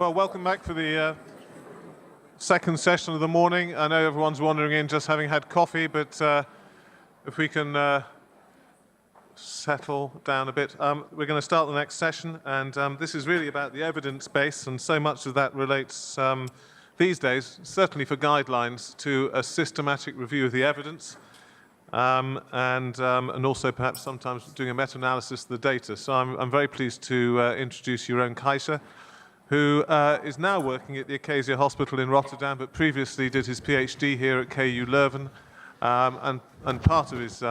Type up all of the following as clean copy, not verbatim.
Well, welcome back for the second session of the morning. I know everyone's wandering in just having had coffee, but if we can settle down a bit. We're going to start the next session, and this is really about the evidence base, and so much of that relates these days, certainly for guidelines, to a systematic review of the evidence, and also perhaps sometimes doing a meta-analysis of the data. So I'm very pleased to introduce Jeroen Kaijser, who is now working at the Acacia Hospital in Rotterdam, but previously did his PhD here at KU Leuven. And part of his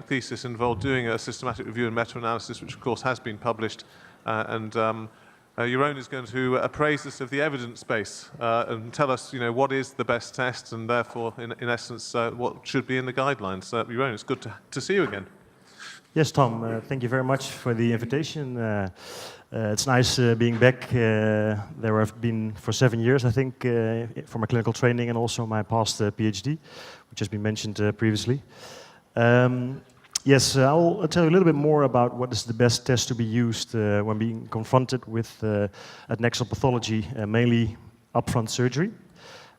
thesis involved doing a systematic review and meta-analysis, which of course has been published. Jeroen is going to appraise us of the evidence base and tell us, what is the best test, and therefore, in essence, what should be in the guidelines. Jeroen, it's good to see you again. Yes, Tom. Thank you very much for the invitation. It's nice being back. There I've been for 7 years, I think, for my clinical training and also my past PhD, which has been mentioned previously. Yes, I'll tell you a little bit more about what is the best test to be used when being confronted with adnexal pathology, mainly upfront surgery.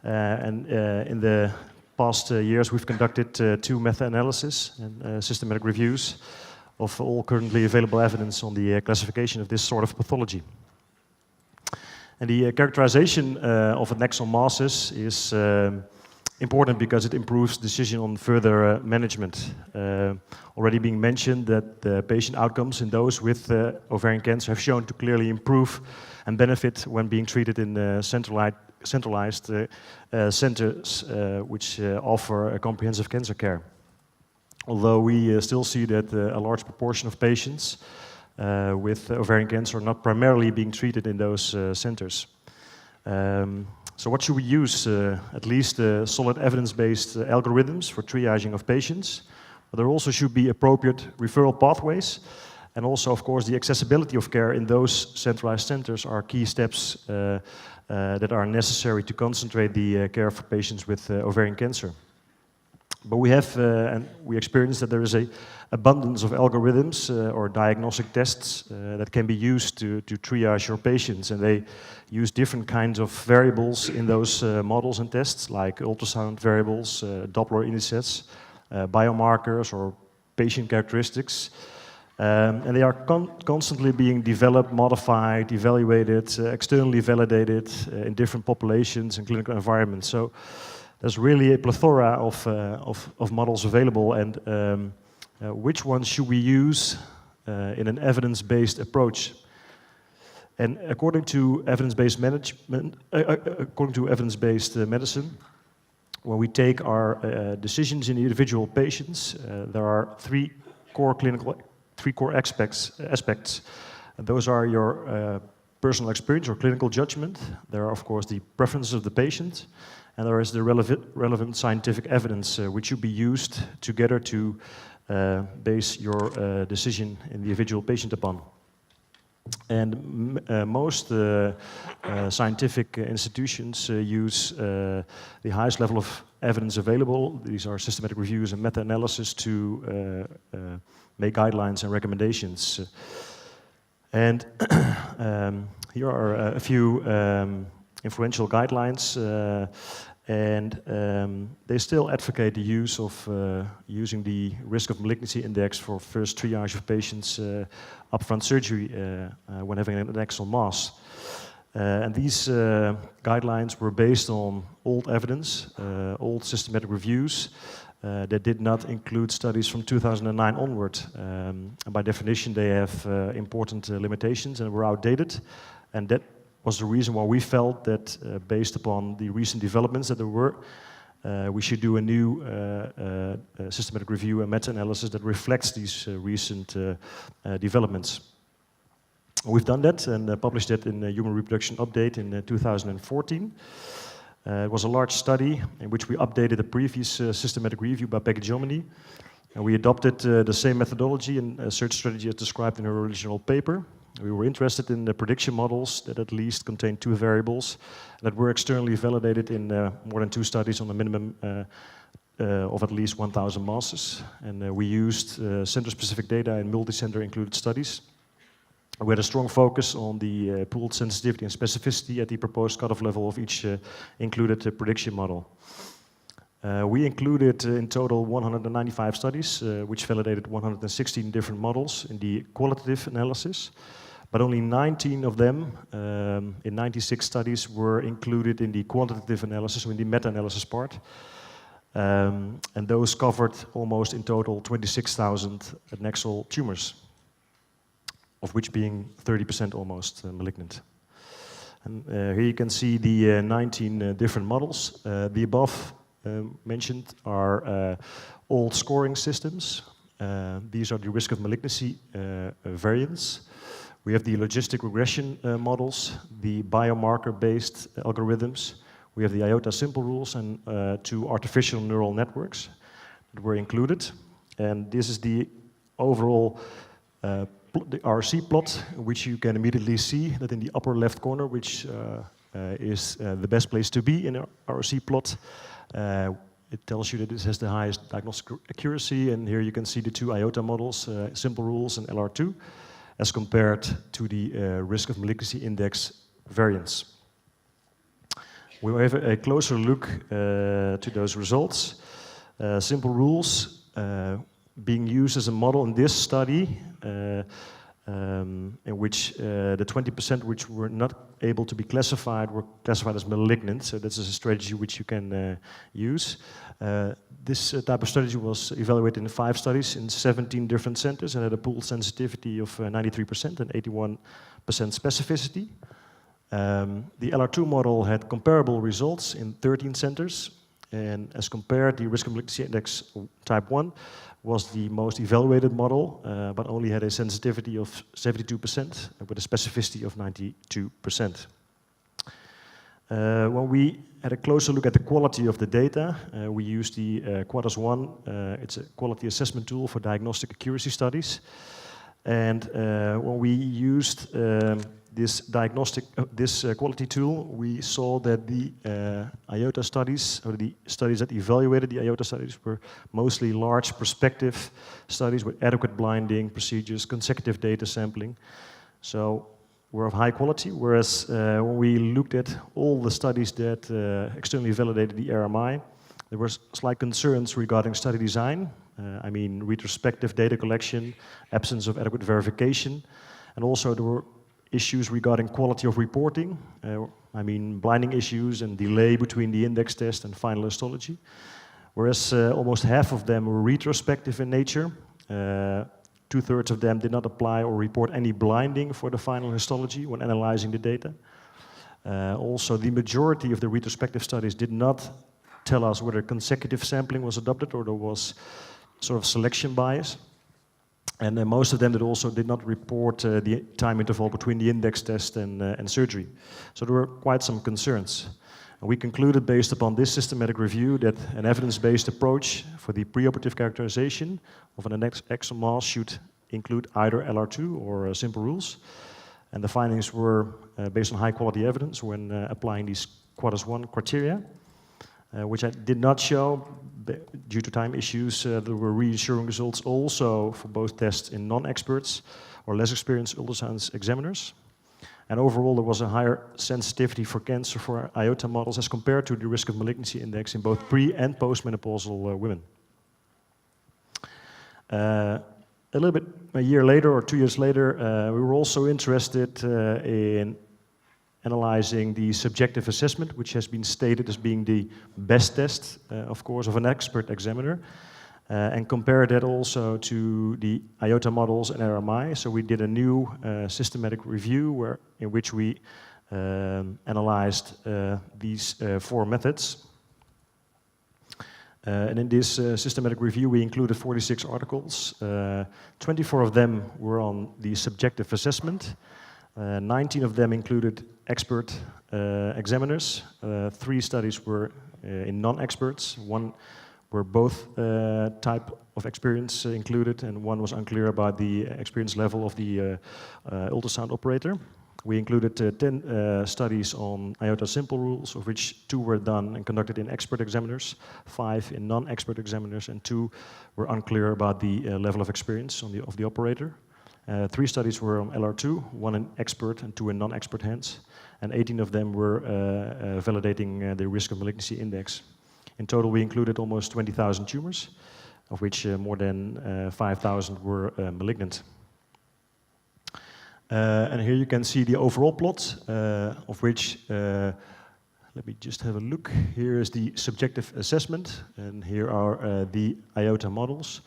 In the past years, we've conducted 2 meta-analyses and systematic reviews of all currently available evidence on the classification of this sort of pathology. And the characterization of adnexal masses is important because it improves decision on further management. Already being mentioned that the patient outcomes in those with ovarian cancer have shown to clearly improve and benefit when being treated in centralized centers which offer a comprehensive cancer care. Although we still see that a large proportion of patients with ovarian cancer are not primarily being treated in those centers. So what should we use? At least solid evidence-based algorithms for triaging of patients. But there also should be appropriate referral pathways. And also, of course, the accessibility of care in those centralized centers are key steps that are necessary to concentrate the care for patients with ovarian cancer. But we have, and we experience that there is an abundance of algorithms or diagnostic tests that can be used to triage your patients. And they use different kinds of variables in those models and tests, like ultrasound variables, Doppler indices, biomarkers, or patient characteristics. And they are constantly being developed, modified, evaluated, externally validated in different populations and clinical environments. So there's really a plethora of models available, and which ones should we use in an evidence-based approach? And according to evidence-based medicine, when we take our decisions in individual patients, there are three core aspects. And those are your personal experience or clinical judgment. There are, of course, the preferences of the patient. And there is the relevant scientific evidence which should be used together to base your decision in the individual patient upon. And most scientific institutions use the highest level of evidence available. These are systematic reviews and meta-analysis to make guidelines and recommendations. And here are a few influential guidelines, and they still advocate the use of using the risk of malignancy index for first triage of patients upfront surgery when having an adnexal mass. And these guidelines were based on old evidence, old systematic reviews that did not include studies from 2009 onward. And by definition, they have important limitations and were outdated, and that was the reason why we felt that based upon the recent developments that there were, we should do a new systematic review and meta-analysis that reflects these recent developments. We've done that and published it in the Human Reproduction Update in 2014. It was a large study in which we updated the previous systematic review by Becky Germany, and we adopted the same methodology and search strategy as described in her original paper. We were interested in the prediction models that at least contained 2 variables that were externally validated in more than 2 studies on a minimum of at least 1,000 masses. And we used center-specific data in multi-center included studies. We had a strong focus on the pooled sensitivity and specificity at the proposed cutoff level of each included prediction model. We included in total 195 studies, which validated 116 different models in the qualitative analysis, but only 19 of them in 96 studies were included in the quantitative analysis, so in the meta-analysis part. And those covered almost in total 26,000 adnexal tumors, of which being 30% almost malignant. And here you can see the 19 different models. The above mentioned are old scoring systems. These are the risk of malignancy variants. We have the logistic regression models, the biomarker-based algorithms. We have the Iata simple rules and 2 artificial neural networks that were included. And this is the overall the RC plot, which you can immediately see that in the upper left corner, which is the best place to be in an RC plot. It tells you that this has the highest diagnostic accuracy, and here you can see the 2 Iata models, simple rules and LR2, as compared to the risk of malignancy index variance. We will have a closer look to those results. Simple rules being used as a model in this study, in which the 20% which were not able to be classified were classified as malignant. So that's a strategy which you can use. This type of strategy was evaluated in 5 studies in 17 different centers and had a pooled sensitivity of 93% and 81% specificity. The LR2 model had comparable results in 13 centers, and as compared, the risk of malignancy index type 1 was the most evaluated model, but only had a sensitivity of 72% with a specificity of 92%. When we had a closer look at the quality of the data, we used the QuADAS-1. It's a quality assessment tool for diagnostic accuracy studies. And when we used this quality tool, we saw that the Iata studies, or the studies that evaluated the Iata studies, were mostly large prospective studies with adequate blinding procedures, consecutive data sampling. So were of high quality, whereas when we looked at all the studies that externally validated the RMI, there were slight concerns regarding study design. I mean, retrospective data collection, absence of adequate verification, and also there were issues regarding quality of reporting. I mean, blinding issues and delay between the index test and final histology. Whereas almost half of them were retrospective in nature. 2/3 of them did not apply or report any blinding for the final histology when analyzing the data. Also, the majority of the retrospective studies did not tell us whether consecutive sampling was adopted or there was sort of selection bias. And most of them did not report the time interval between the index test and surgery. So there were quite some concerns. And we concluded, based upon this systematic review, that an evidence-based approach for the preoperative characterization of an adnexal mass should include either LR2 or simple rules. And the findings were based on high-quality evidence when applying these QuADAS-1 criteria, which I did not show due to time issues. There were reassuring results also for both tests in non-experts or less experienced ultrasound examiners. And overall, there was a higher sensitivity for cancer for Iata models as compared to the risk of malignancy index in both pre- and postmenopausal women. A little bit a year later or 2 years later, we were also interested in analyzing the subjective assessment, which has been stated as being the best test, of course, of an expert examiner, and compare that also to the Iata models and RMI. So we did a new systematic review in which we analyzed these 4 methods. And in this systematic review, we included 46 articles. 24 of them were on the subjective assessment. 19 of them included expert examiners. 3 studies were in non-experts. 1 were both type of experience included, and 1 was unclear about the experience level of the ultrasound operator. We included 10 studies on Iata simple rules, of which 2 were done and conducted in expert examiners, 5 in non-expert examiners, and 2 were unclear about the level of experience of the operator. 3 studies were on LR2, 1 in expert and 2 in non-expert hands, and 18 of them were validating the risk of malignancy index. In total, we included almost 20,000 tumors, of which more than 5,000 were malignant. And here you can see the overall plot, of which, let me just have a look. Here is the subjective assessment, and here are the Iata models.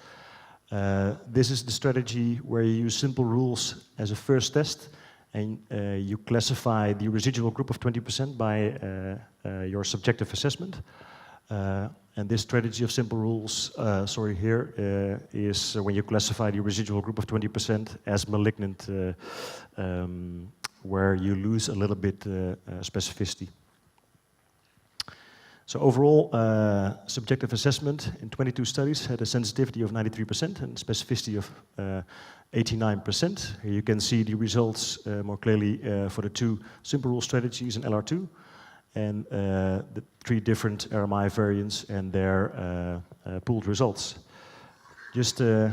This is the strategy where you use simple rules as a first test, and you classify the residual group of 20% by your subjective assessment. And this strategy of simple rules, is when you classify the residual group of 20% as malignant, where you lose a little bit specificity. So overall, subjective assessment in 22 studies had a sensitivity of 93% and specificity of 89%. Here you can see the results more clearly for the 2 simple rule strategies in LR2 and the 3 different RMI variants and their pooled results. Just a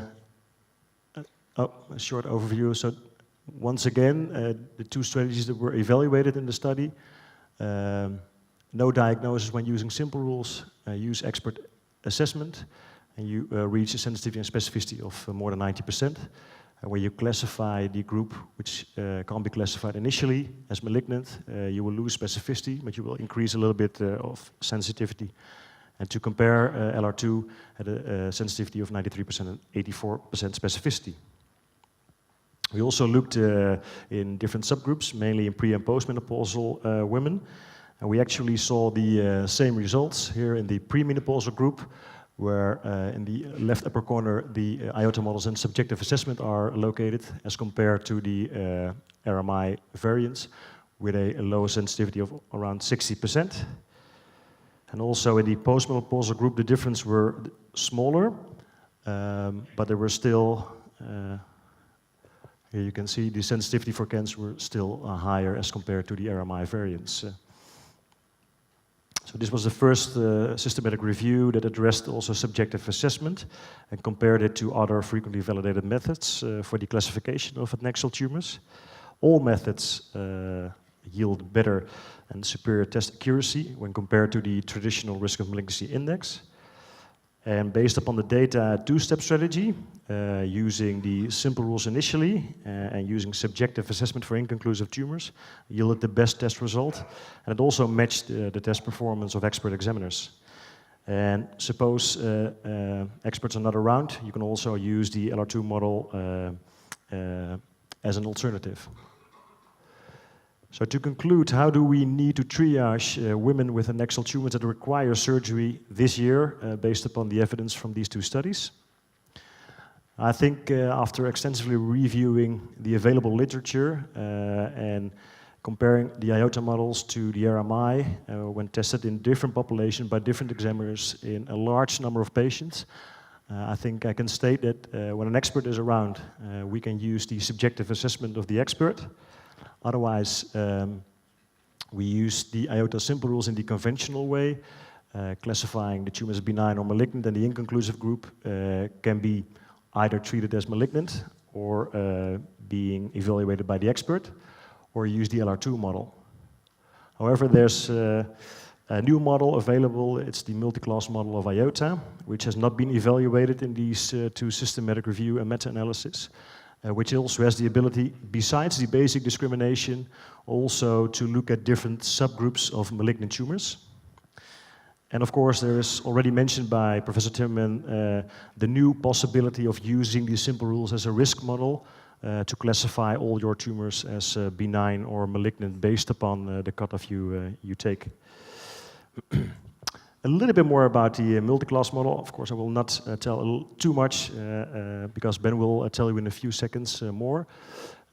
short overview. So once again, the 2 strategies that were evaluated in the study, no diagnosis when using simple rules, use expert assessment, and you reach a sensitivity and specificity of more than 90%. Where you classify the group which can't be classified initially as malignant, you will lose specificity, but you will increase a little bit of sensitivity. And to compare, LR2 had a sensitivity of 93% and 84% specificity. We also looked in different subgroups, mainly in pre- and postmenopausal women. And we actually saw the same results here in the premenopausal group, where in the left upper corner the Iata models and subjective assessment are located as compared to the RMI variants with a low sensitivity of around 60%. And also in the postmenopausal group the difference were smaller, but there were still, here you can see the sensitivity for cancer were still higher as compared to the RMI variants. So this was the first systematic review that addressed also subjective assessment and compared it to other frequently validated methods for the classification of adnexal tumors. All methods yield better and superior test accuracy when compared to the traditional risk of malignancy index. And based upon the data 2-step strategy, using the simple rules initially and using subjective assessment for inconclusive tumors, yielded the best test result. And it also matched the test performance of expert examiners. And suppose experts are not around, you can also use the LR2 model as an alternative. So to conclude, how do we need to triage women with adnexal tumors that require surgery this year based upon the evidence from these 2 studies? I think after extensively reviewing the available literature and comparing the Iata models to the RMI when tested in different populations by different examiners in a large number of patients, I think I can state that when an expert is around, we can use the subjective assessment of the expert. Otherwise, we use the Iata simple rules in the conventional way, classifying the tumor as benign or malignant, and the inconclusive group can be either treated as malignant or being evaluated by the expert, or use the LR2 model. However, there's a new model available. It's the multi-class model of Iata, which has not been evaluated in these 2 systematic review and meta-analysis. Which also has the ability, besides the basic discrimination, also to look at different subgroups of malignant tumors. And of course, there is already mentioned by Professor Timmerman the new possibility of using these simple rules as a risk model to classify all your tumors as benign or malignant based upon the cutoff you take. A little bit more about the multi-class model. Of course, I will not tell too much because Ben will tell you in a few seconds more.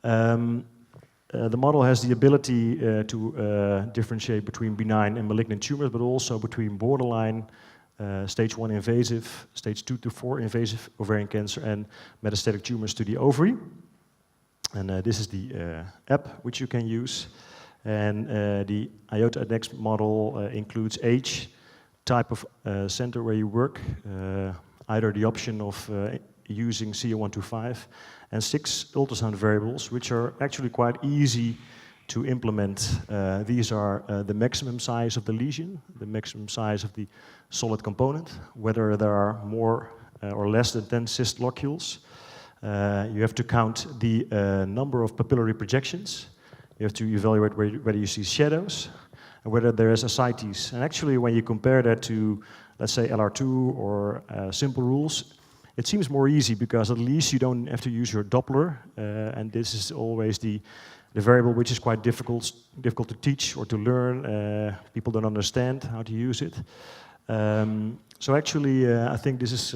The model has the ability to differentiate between benign and malignant tumors, but also between borderline, stage 1 invasive, stage 2 to 4 invasive ovarian cancer, and metastatic tumors to the ovary. And this is the app which you can use. And the Iata Adnex model includes age, type of center where you work, either the option of using CO125, and 6 ultrasound variables, which are actually quite easy to implement. These are the maximum size of the lesion, the maximum size of the solid component, whether there are more or less than 10 cyst locules. You have to count the number of papillary projections. You have to evaluate whether you see shadows and whether there is ascites. And actually, when you compare that to, let's say, LR2 or simple rules, it seems more easy because at least you don't have to use your Doppler, and this is always the variable which is quite difficult to teach or to learn. People don't understand how to use it. So actually, I think this is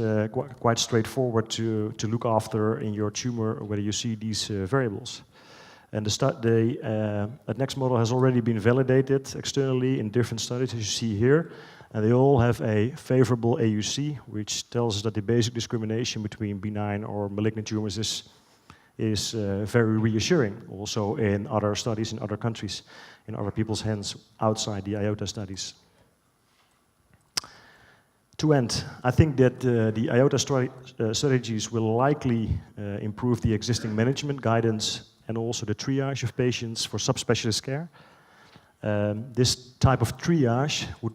quite straightforward to look after in your tumor, whether you see these variables. And the next model has already been validated externally in different studies, as you see here. And they all have a favorable AUC, which tells us that the basic discrimination between benign or malignant tumors is very reassuring, also in other studies in other countries, in other people's hands outside the Iata studies. To end, I think that the Iata strategies will likely improve the existing management guidance and also the triage of patients for subspecialist care. This type of triage would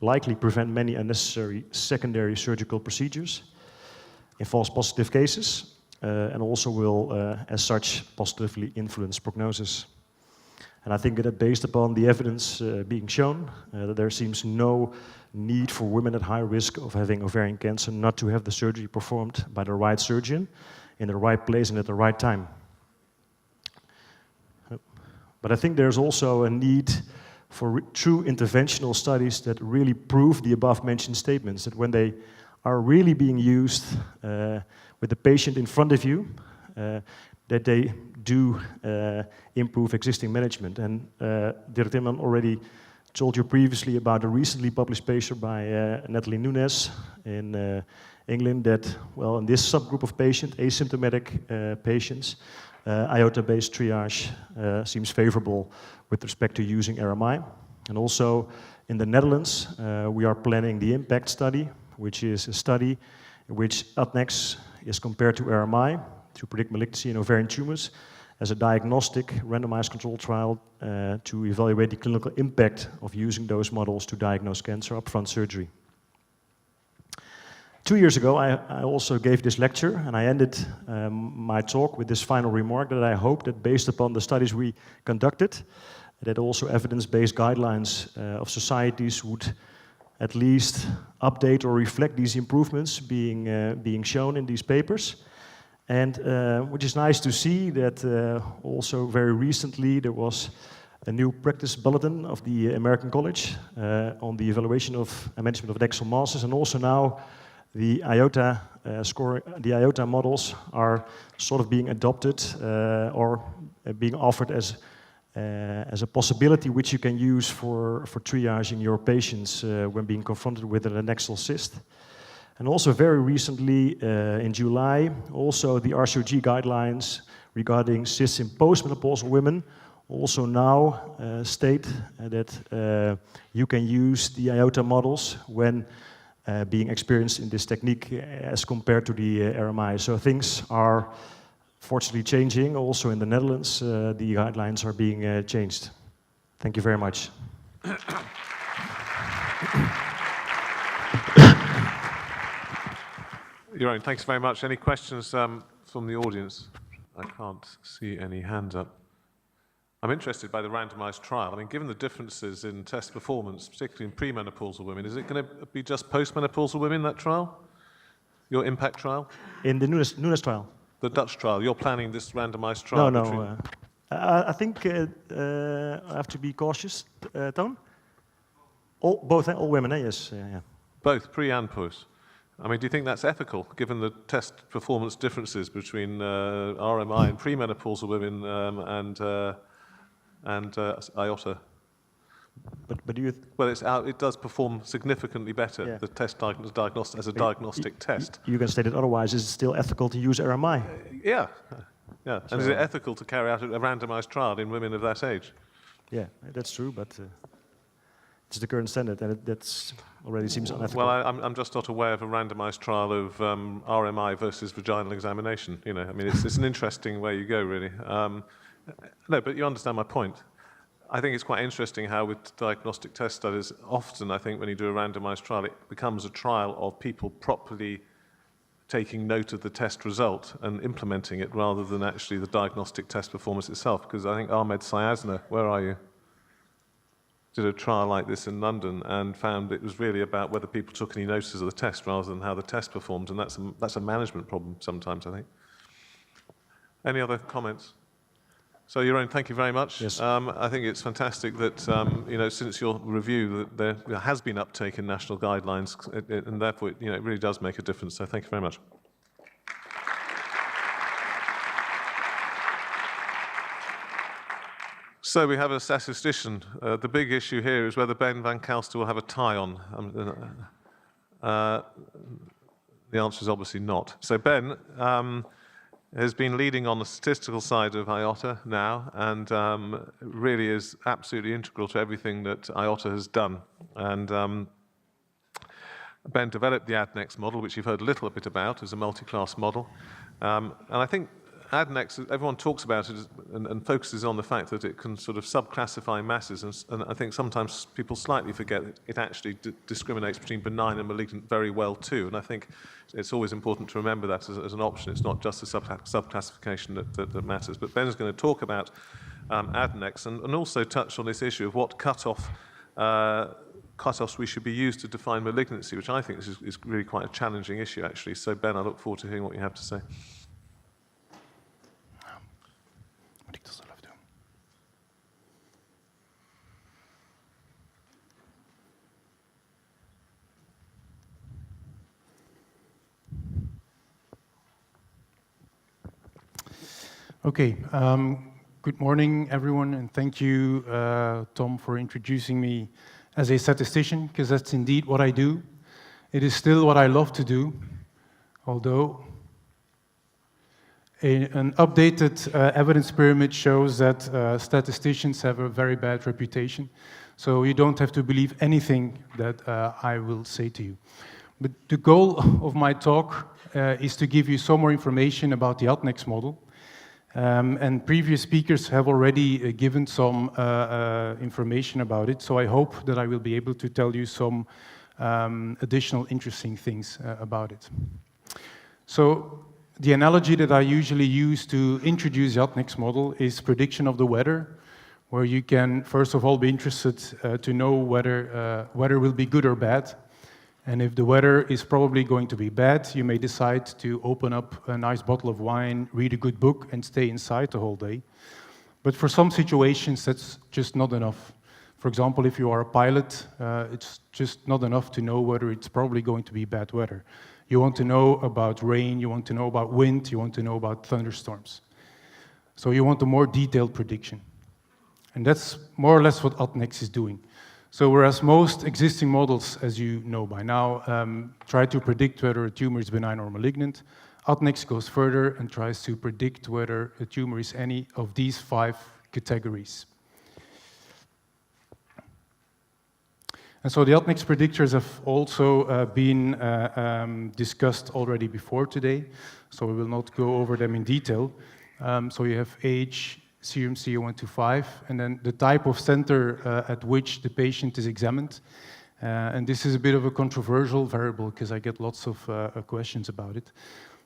likely prevent many unnecessary secondary surgical procedures in false positive cases, and also will, as such, positively influence prognosis. And I think that based upon the evidence being shown, that there seems no need for women at high risk of having ovarian cancer not to have the surgery performed by the right surgeon in the right place and at the right time. But I think there's also a need for true interventional studies that really prove the above-mentioned statements, that when they are really being used with the patient in front of you, that they do improve existing management. And Dirk Timmerman already told you previously about a recently published paper by Natalie Nunes in England that, well, in this subgroup of patients, asymptomatic patients, Iota-based triage seems favorable with respect to using RMI. And also in the Netherlands, we are planning the IMPACT study, which is a study in which Adnex is compared to RMI to predict malignancy in ovarian tumors as a diagnostic randomized controlled trial to evaluate the clinical impact of using those models to diagnose cancer upfront surgery. 2 years ago, I also gave this lecture, and I ended my talk with this final remark that I hope that based upon the studies we conducted, that also evidence-based guidelines of societies would at least update or reflect these improvements being shown in these papers. And which is nice to see that also very recently there was a new practice bulletin of the American College on the evaluation of and management of adnexal masses, and also now the Iota the Iota models are sort of being adopted or being offered as a possibility which you can use for triaging your patients when being confronted with an adnexal cyst. And also very recently, in July, also the RCOG guidelines regarding cysts in postmenopausal women also now state that you can use the Iota models when being experienced in this technique as compared to the RMI. So things are fortunately changing. Also in the Netherlands, the guidelines are being changed. Thank you very much. Jeroen, thanks very much. Any questions from the audience? I can't see any hands up. I'm interested by the randomized trial. I mean, given the differences in test performance, particularly in premenopausal women, is it going to be just postmenopausal women, that trial? Your IMPACT trial? In the Nunes trial? The Dutch trial. You're planning this randomized trial? No. I think I have to be cautious, Toon? All women, yes. Yeah. Both, pre and post. I mean, do you think that's ethical, given the test performance differences between RMI and premenopausal women and Iota? But do you? Well, it does perform significantly better. Yeah. The test diagnostic as a diagnostic test. You can state it otherwise. Is it still ethical to use RMI? Yeah. So, and is it ethical to carry out a randomized trial in women of that age? Yeah, that's true. But It's the current standard, and that's already seems unethical. Well, I'm just not aware of a randomized trial of RMI versus vaginal examination. You know, I mean, it's an interesting way you go, really. No, but you understand my point. I think it's quite interesting how with diagnostic test studies, often I think when you do a randomized trial, it becomes a trial of people properly taking note of the test result and implementing it rather than actually the diagnostic test performance itself. Because I think Ahmed Sayasna, where are you, did a trial like this in London and found it was really about whether people took any notices of the test rather than how the test performed, and that's a management problem sometimes, I think. Any other comments? So, Jeroen, thank you very much. Yes. I think it's fantastic that, you know, since your review, that there has been uptake in national guidelines, and therefore, you know, it really does make a difference. So, thank you very much. So, we have a statistician. The big issue here is whether Ben van Calster will have a tie on. The answer is obviously not. So, Ben has been leading on the statistical side of Iata now, and really is absolutely integral to everything that Iata has done. And Ben developed the ADNEX model, which you've heard a little bit about as a multi-class model. And I think ADNEX, everyone talks about it and focuses on the fact that it can sort of subclassify masses, and I think sometimes people slightly forget that it actually discriminates between benign and malignant very well too, and I think it's always important to remember that as an option. It's not just the subclassification that matters. But Ben is going to talk about ADNEX and also touch on this issue of what cutoffs we should be used to define malignancy, which I think is really quite a challenging issue, actually. So, Ben, I look forward to hearing what you have to say. Okay, good morning, everyone, and thank you, Tom, for introducing me as a statistician, because that's indeed what I do. It is still what I love to do, although an updated evidence pyramid shows that statisticians have a very bad reputation, so you don't have to believe anything that I will say to you. But the goal of my talk is to give you some more information about the ADNEX model. And previous speakers have already given some information about it, so I hope that I will be able to tell you some additional interesting things about it. So the analogy that I usually use to introduce the ADNEX model is prediction of the weather, where you can first of all be interested to know whether weather will be good or bad. And if the weather is probably going to be bad, you may decide to open up a nice bottle of wine, read a good book, and stay inside the whole day. But for some situations, that's just not enough. For example, if you are a pilot, it's just not enough to know whether it's probably going to be bad weather. You want to know about rain, you want to know about wind, you want to know about thunderstorms. So you want a more detailed prediction. And that's more or less what ADNEX is doing. So whereas most existing models, as you know by now, try to predict whether a tumor is benign or malignant, ADNEX goes further and tries to predict whether a tumor is any of these 5 categories. And so the ADNEX predictors have also been discussed already before today, so we will not go over them in detail. So you have age, serum CA125, and then the type of center at which the patient is examined. And this is a bit of a controversial variable because I get lots of questions about it.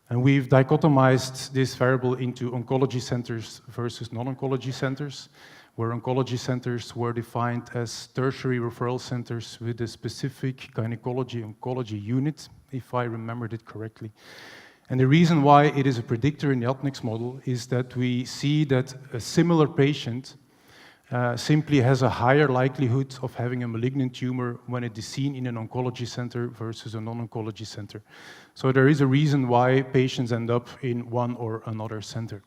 And we've dichotomized this variable into oncology centers versus non-oncology centers, where oncology centers were defined as tertiary referral centers with a specific gynecology-oncology unit, if I remembered it correctly. And the reason why it is a predictor in the ADNEX model is that we see that a similar patient simply has a higher likelihood of having a malignant tumor when it is seen in an oncology center versus a non-oncology center. So there is a reason why patients end up in one or another center.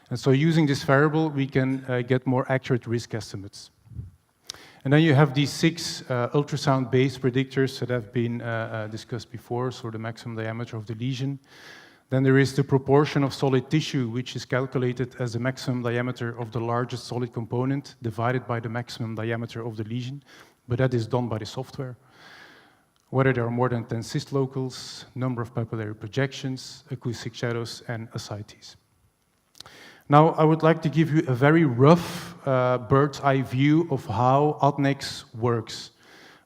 And so using this variable, we can get more accurate risk estimates. And then you have these 6 ultrasound-based predictors that have been discussed before, so the maximum diameter of the lesion. Then there is the proportion of solid tissue, which is calculated as the maximum diameter of the largest solid component divided by the maximum diameter of the lesion. but that is done by the software. Whether there are more than 10 cyst locals, number of papillary projections, acoustic shadows, and ascites. Now, I would like to give you a very rough bird's eye view of how ADNEX works,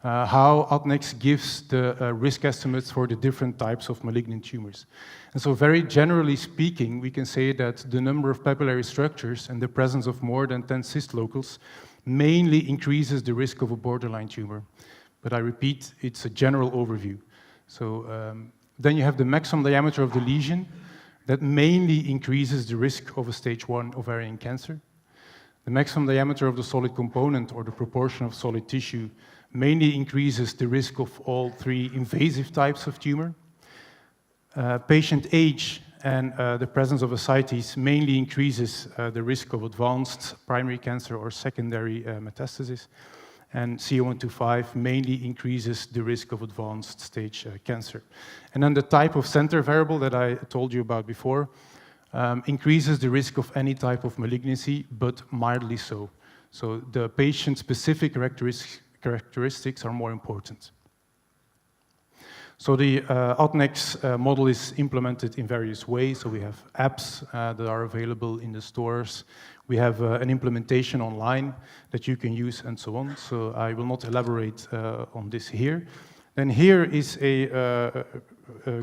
how ADNEX gives the risk estimates for the different types of malignant tumors. And so very generally speaking, we can say that the number of papillary structures and the presence of more than 10 cyst locals mainly increases the risk of a borderline tumor. But I repeat, it's a general overview. So then you have the maximum diameter of the lesion that mainly increases the risk of a stage 1 ovarian cancer. The maximum diameter of the solid component or the proportion of solid tissue mainly increases the risk of all 3 invasive types of tumor. Patient age and the presence of ascites mainly increases the risk of advanced primary cancer or secondary metastasis. And CO125 mainly increases the risk of advanced stage cancer. And then the type of center variable that I told you about before increases the risk of any type of malignancy, but mildly so. So the patient-specific characteristics are more important. So the ADNEX model is implemented in various ways. So we have apps that are available in the stores. We have an implementation online that you can use and so on. So I will not elaborate on this here. And here is a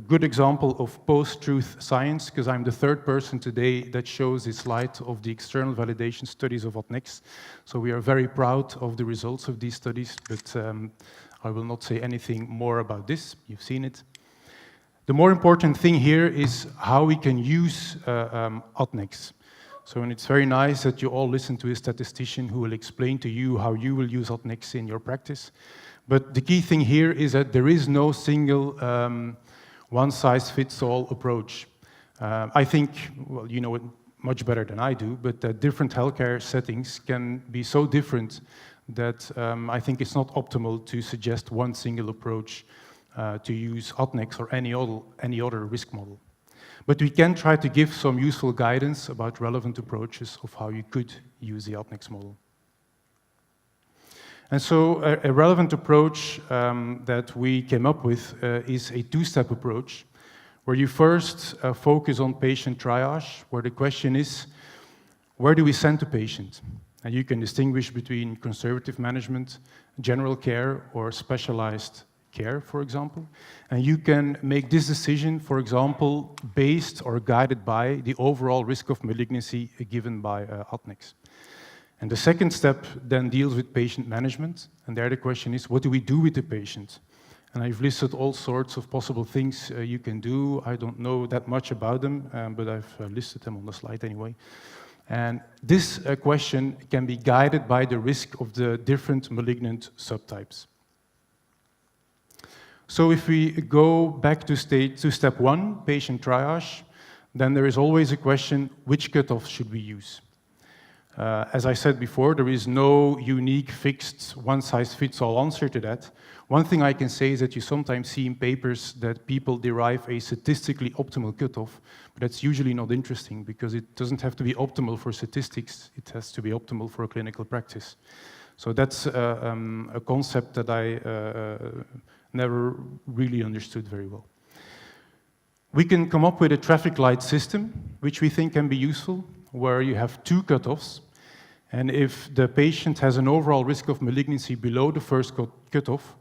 good example of post-truth science, because I'm the third person today that shows this slide of the external validation studies of ADNEX. So we are very proud of the results of these studies, but I will not say anything more about this. You've seen it. The more important thing here is how we can use ADNEX. So, and it's very nice that you all listen to a statistician who will explain to you how you will use ADNEX in your practice. But the key thing here is that there is no single one-size-fits-all approach. I think, well, you know it much better than I do, but different healthcare settings can be so different that I think it's not optimal to suggest one single approach to use ADNEX or any other risk model. But we can try to give some useful guidance about relevant approaches of how you could use the ADNEX model. And so a relevant approach that we came up with is a two-step approach, where you first focus on patient triage, where the question is, where do we send the patient? And you can distinguish between conservative management, general care, or specialized care, for example. And you can make this decision, for example, based or guided by the overall risk of malignancy given by ADNEX. And the second step then deals with patient management. And there the question is, what do we do with the patient? And I've listed all sorts of possible things you can do. I don't know that much about them, but I've listed them on the slide anyway. And this question can be guided by the risk of the different malignant subtypes. So if we go back to step 1, patient triage, then there is always a question, which cutoff should we use? As I said before, there is no unique, fixed, one-size-fits-all answer to that. One thing I can say is that you sometimes see in papers that people derive a statistically optimal cutoff, but that's usually not interesting because it doesn't have to be optimal for statistics, it has to be optimal for a clinical practice. So that's a concept that I never really understood very well. We can come up with a traffic light system, which we think can be useful, where you have 2 cutoffs, and if the patient has an overall risk of malignancy below the first cutoff,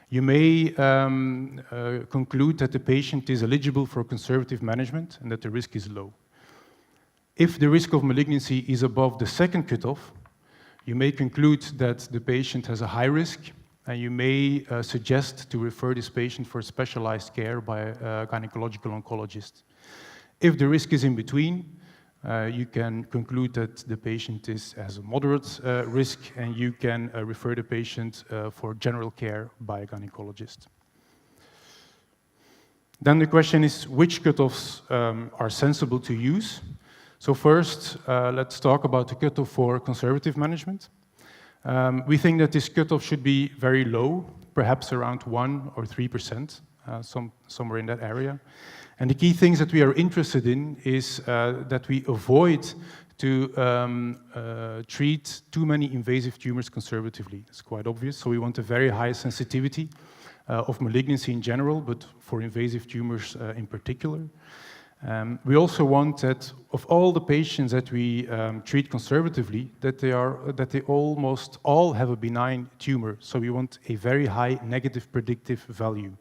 you may conclude that the patient is eligible for conservative management and that the risk is low. If the risk of malignancy is above the second cutoff, you may conclude that the patient has a high risk, and you may suggest to refer this patient for specialized care by a gynecological oncologist. If the risk is in between, you can conclude that the patient has a moderate risk, and you can refer the patient for general care by a gynecologist. Then the question is, which cutoffs are sensible to use? So first, let's talk about the cutoff for conservative management. We think that this cutoff should be very low, perhaps around 1 or 3%. somewhere in that area. And the key things that we are interested in is that we avoid to treat too many invasive tumors conservatively. It's quite obvious. So we want a very high sensitivity of malignancy in general, but for invasive tumors in particular. We also want that of all the patients that we treat conservatively, that they almost all have a benign tumor. So we want a very high negative predictive value.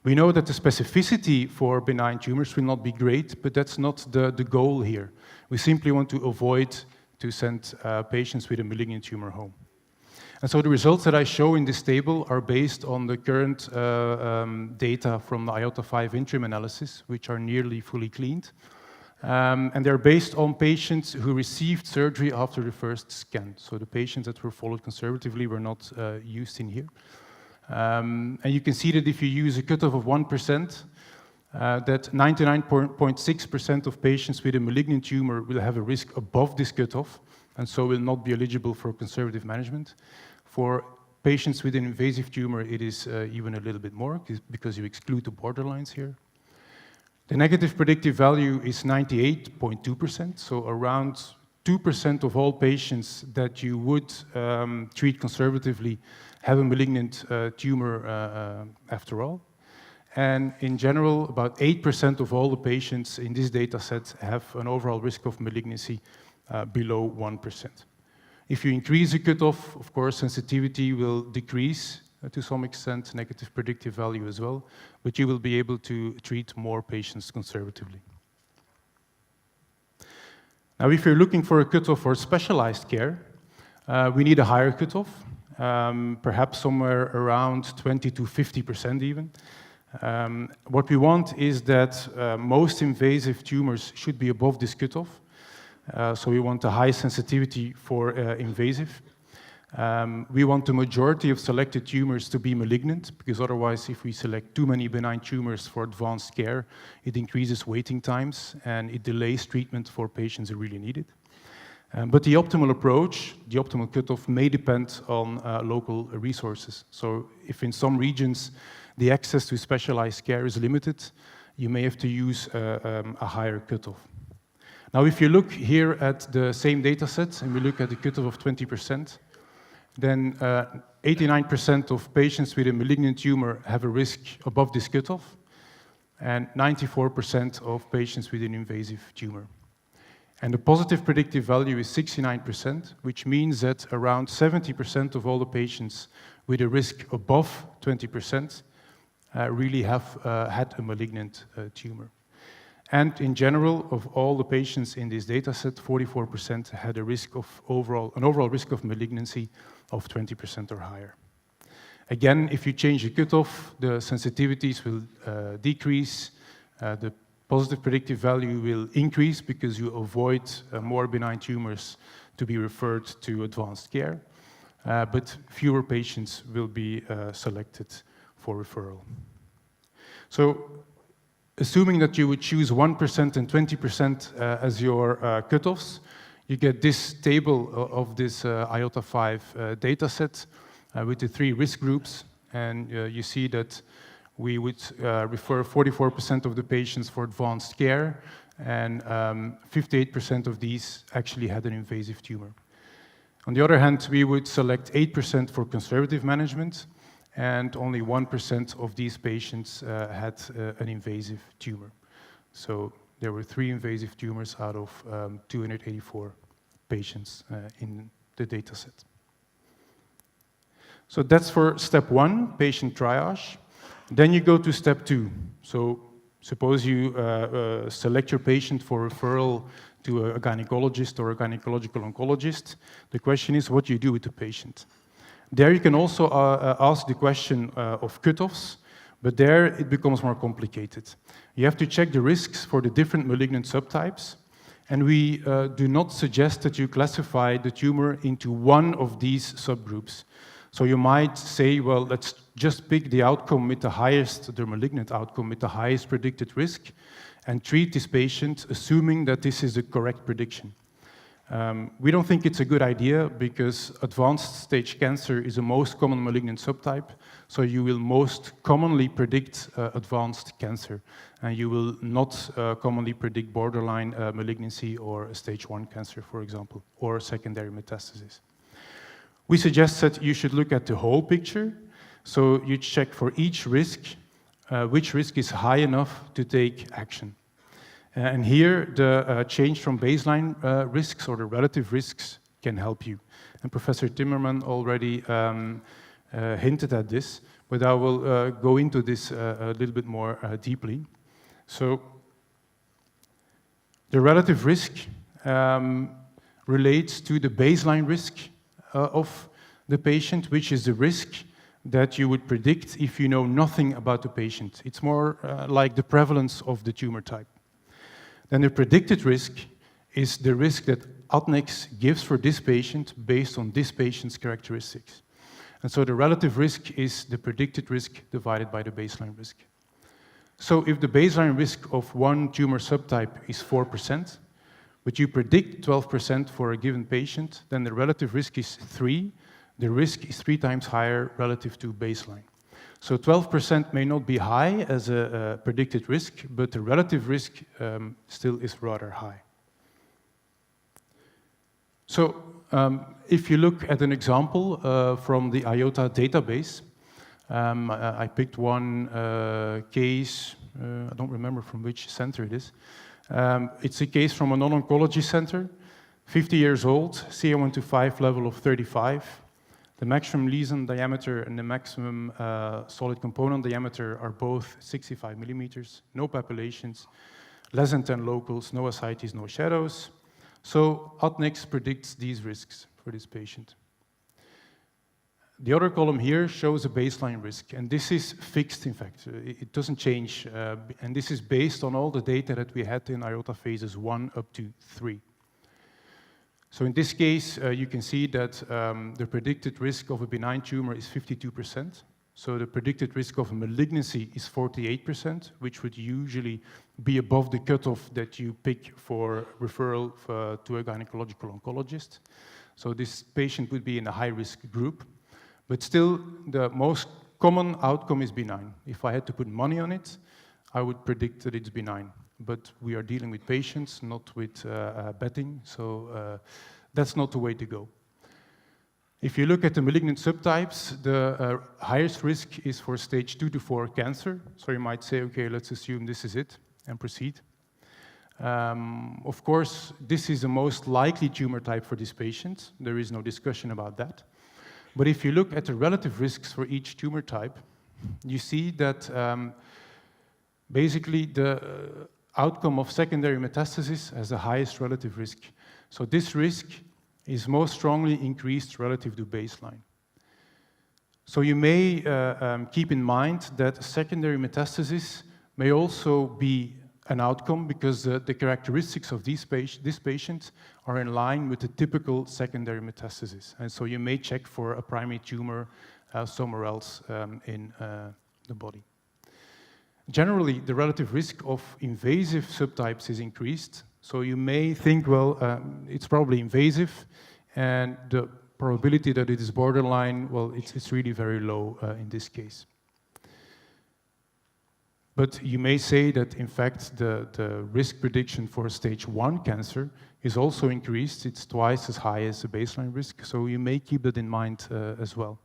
We know that the specificity for benign tumors will not be great, but that's not the goal here. We simply want to avoid to send patients with a malignant tumor home. And so the results that I show in this table are based on the current data from the Iata 5 interim analysis, which are nearly fully cleaned. And they're based on patients who received surgery after the first scan. So the patients that were followed conservatively were not used in here. And you can see that if you use a cutoff of 1%, that 99.6% of patients with a malignant tumor will have a risk above this cutoff, and so will not be eligible for conservative management. For patients with an invasive tumor, it is even a little bit more, because you exclude the borderlines here. The negative predictive value is 98.2%, so around 2% of all patients that you would treat conservatively have a malignant tumor after all. And in general, about 8% of all the patients in this data set have an overall risk of malignancy below 1%. If you increase the cutoff, of course, sensitivity will decrease to some extent, negative predictive value as well, but you will be able to treat more patients conservatively. Now, if you're looking for a cutoff for specialized care, we need a higher cutoff, perhaps somewhere around 20 to 50% even. What we want is that most invasive tumors should be above this cutoff. So we want a high sensitivity for invasive. We want the majority of selected tumors to be malignant, because otherwise, if we select too many benign tumors for advanced care, it increases waiting times and it delays treatment for patients who really need it. But the optimal approach, the optimal cutoff, may depend on local resources. So if in some regions the access to specialized care is limited, you may have to use a higher cutoff. Now, if you look here at the same data set and we look at the cutoff of 20%, then 89% of patients with a malignant tumor have a risk above this cutoff, and 94% of patients with an invasive tumor. And the positive predictive value is 69%, which means that around 70% of all the patients with a risk above 20% really have had a malignant tumor. And in general, of all the patients in this data set, 44% had a risk of an overall risk of malignancy of 20% or higher. Again, if you change the cutoff, the sensitivities will decrease, the positive predictive value will increase because you avoid more benign tumors to be referred to advanced care, but fewer patients will be selected for referral. So, assuming that you would choose 1% and 20% as your cutoffs, you get this table of this Iata 5 data set with the 3 risk groups, and you see that we would refer 44% of the patients for advanced care, and 58% of these actually had an invasive tumor. On the other hand, we would select 8% for conservative management, and only 1% of these patients had an invasive tumor. So there were 3 invasive tumors out of 284 patients in the data set. So that's for step 1, patient triage. Then you go to step 2. So suppose you select your patient for referral to a gynecologist or a gynecological oncologist. The question is, what do you do with the patient? There you can also ask the question of cutoffs, but there it becomes more complicated. You have to check the risks for the different malignant subtypes, and we do not suggest that you classify the tumor into one of these subgroups. So you might say, well, let's just pick the outcome with the highest, the malignant outcome with the highest predicted risk, and treat this patient assuming that this is the correct prediction. We don't think it's a good idea because advanced stage cancer is the most common malignant subtype, so you will most commonly predict advanced cancer, and you will not commonly predict borderline malignancy or a stage 1 cancer, for example, or secondary metastasis. We suggest that you should look at the whole picture, so you check for each risk, which risk is high enough to take action. And here, the change from baseline risks or the relative risks can help you. And Professor Timmerman already hinted at this, but I will go into this a little bit more deeply. So, the relative risk relates to the baseline risk of the patient, which is the risk that you would predict if you know nothing about the patient. It's more like the prevalence of the tumor type. Then the predicted risk is the risk that Adnex gives for this patient based on this patient's characteristics. And so the relative risk is the predicted risk divided by the baseline risk. So if the baseline risk of one tumor subtype is 4%, but you predict 12% for a given patient, then the relative risk is 3. The risk is 3 times higher relative to baseline. So 12% may not be high as a predicted risk, but the relative risk still is rather high. So if you look at an example from the Iata database, I picked one case, I don't remember from which center it is. It's a case from a non-oncology center, 50 years old, CA125 level of 35. The maximum lesion diameter and the maximum solid component diameter are both 65 millimeters, no papillations, less than 10 locals, no ascites, no shadows. So Adnex predicts these risks for this patient. The other column here shows a baseline risk, and this is fixed, in fact. It doesn't change, and this is based on all the data that we had in Iota phases 1 up to 3. So in this case, you can see that the predicted risk of a benign tumor is 52%. So the predicted risk of a malignancy is 48%, which would usually be above the cutoff that you pick for referral to a gynecological oncologist. So this patient would be in a high-risk group. But still, the most common outcome is benign. If I had to put money on it, I would predict that it's benign. But we are dealing with patients, not with betting, so that's not the way to go. If you look at the malignant subtypes, the highest risk is for stage 2 to 4 cancer. So you might say, okay, let's assume this is it, and proceed. Of course, this is the most likely tumor type for this patient. There is no discussion about that. But if you look at the relative risks for each tumor type, you see that basically the outcome of secondary metastasis has the highest relative risk. So this risk is most strongly increased relative to baseline. So you may keep in mind that secondary metastasis may also be an outcome because the characteristics of these this patient are in line with the typical secondary metastasis. And so you may check for a primary tumor somewhere else in the body. Generally, the relative risk of invasive subtypes is increased. So you may think, well, it's probably invasive, and the probability that it is borderline, well, it's really very low in this case. But you may say that, in fact, the risk prediction for stage 1 cancer is also increased. It's twice as high as the baseline risk, so you may keep that in mind as well.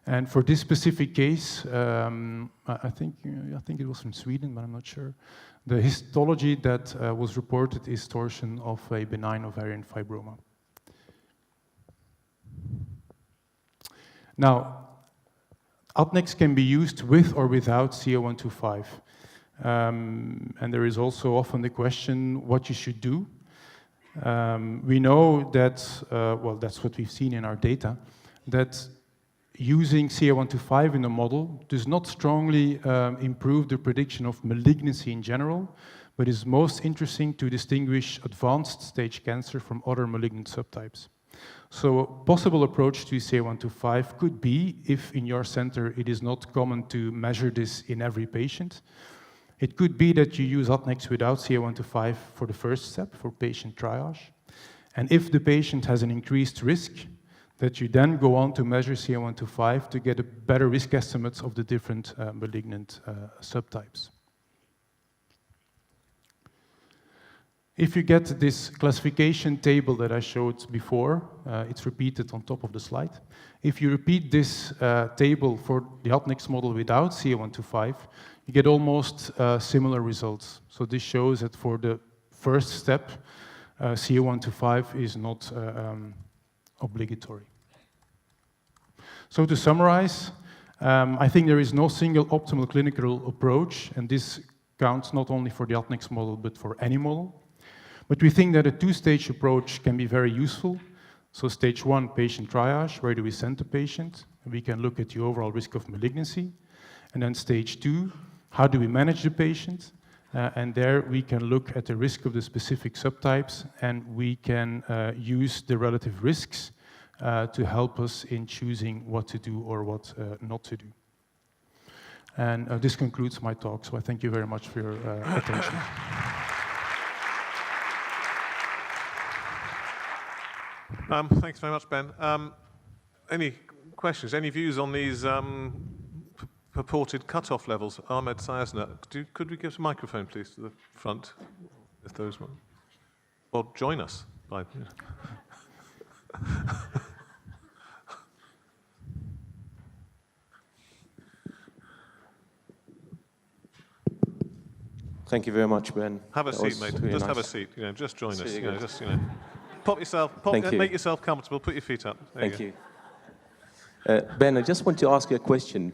And for this specific case, I think it was from Sweden, but I'm not sure. The histology that was reported is torsion of a benign ovarian fibroma. Now, Adnex can be used with or without CA125. And there is also often the question what you should do. We know that, well, that's what we've seen in our data, that using CA125 in a model does not strongly improve the prediction of malignancy in general, but is most interesting to distinguish advanced stage cancer from other malignant subtypes. So a possible approach to CA125 could be, if in your center it is not common to measure this in every patient, it could be that you use Adnex without CA125 for the first step, for patient triage. And if the patient has an increased risk, that you then go on to measure CA125 to get a better risk estimates of the different malignant subtypes. If you get this classification table that I showed before, it's repeated on top of the slide. If you repeat this table for the Altniks model without CA125, you get almost similar results. So this shows that for the first step, CA125 is not obligatory. So to summarize, I think there is no single optimal clinical approach, and this counts not only for the Altniks model, but for any model. But we think that a two-stage approach can be very useful. So stage 1, patient triage, where do we send the patient? We can look at the overall risk of malignancy. And then stage 2, how do we manage the patient? And there we can look at the risk of the specific subtypes, and we can use the relative risks to help us in choosing what to do or what not to do. And this concludes my talk, so I thank you very much for your attention. Thanks very much, Ben. Any questions, any views on these purported cut-off levels? Ahmed Sayasna, could we give a microphone, please, to the front, if there is one? Or join us. Thank you very much, Ben. Have a seat, mate. Just have a seat. Just join us. Just pop yourself. Make yourself comfortable. Put your feet up. Thank you. Ben, I just want to ask you a question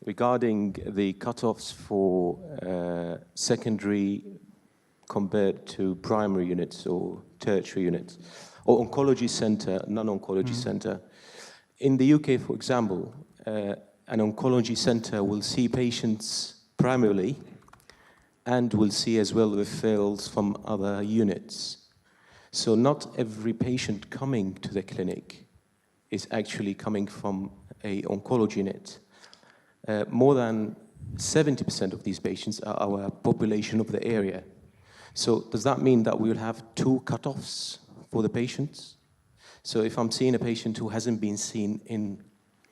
regarding the cutoffs for secondary compared to primary units or tertiary units, or oncology center, non-oncology center. In the UK, for example, an oncology center will see patients primarily and will see as well referrals from other units. So not every patient coming to the clinic is actually coming from an oncology unit. More than 70% of these patients are our population of the area. So does that mean that we will have two cutoffs for the patients? So if I'm seeing a patient who hasn't been seen in